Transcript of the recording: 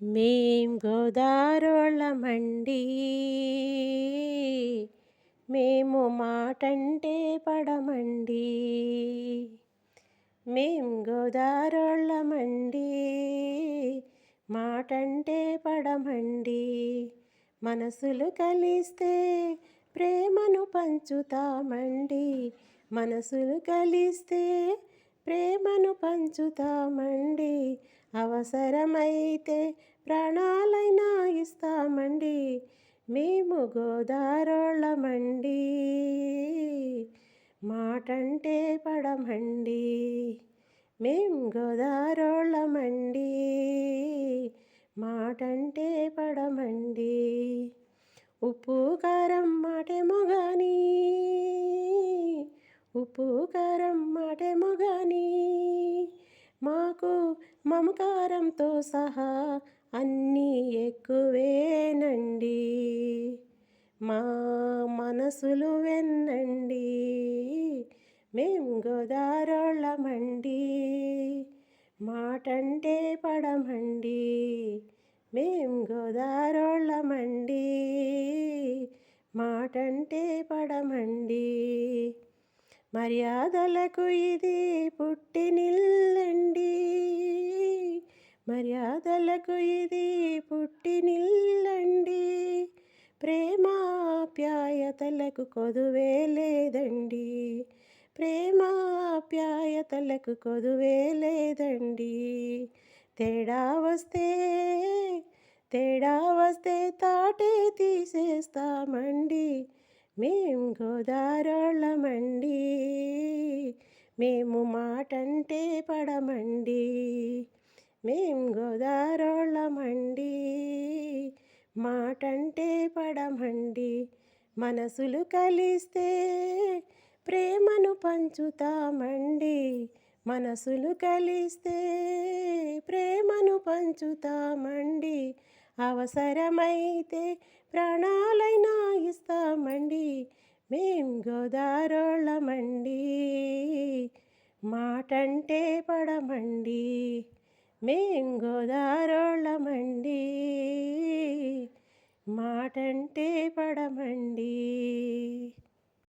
మేం గోదారోళ్ళమండి, మేము మాటంటే పడమండి. మేం గోదారోళ్ళమండి, మాటంటే పడమండి. మనసులు కలిస్తే ప్రేమను పంచుతామండి. మనసులు కలిస్తే ప్రేమను పంచుతామండి. అవసరమైతే ప్రాణాలైనా ఇస్తామండి. మేము గోదారోళ్ళమండి, మాటంటే పడమండి. మేం గోదారోళ్ళమండి, మాటంటే పడమండి. ఉప్పు కారం మాటేమో గాని, ఉప్పు కారం మాటేమో గాని, మాకు మమకారంతో సహా అన్నీ ఎక్కువేనండి. మా మనసులు వెన్నండి. మేం గోదారోళ్ళమండి, మాటంటే పడమండి. మేం గోదారోళ్ళమండి, మాటంటే పడమండి. మర్యాదలకు ఇది పుట్టినిల్లండి, మర్యాదలకు ఇది పుట్టినిల్లండి. ప్రేమాప్యాయతలకు కొదువే లేదండి, ప్రేమాప్యాయతలకు కొదువే లేదండి. తేడా వస్తే తాటే తీసేస్తామండి. మేం గోదారోళ్ళమండి, మేము మాటంటే పడమండి. మేం గోదారోళ్ళమండి, మాటంటే పడమండి. మనసులు కలిస్తే ప్రేమను పంచుతామండి. మనసులు కలిస్తే ప్రేమను పంచుతామండి. అవసరమైతే ప్రాణాలైనా ఇస్తామండి. మేం గోదారోళ్ళమండి, మాటంటే పడమండి. మేం గోదారోళ్ళమండి, మాటంటే పడమండి.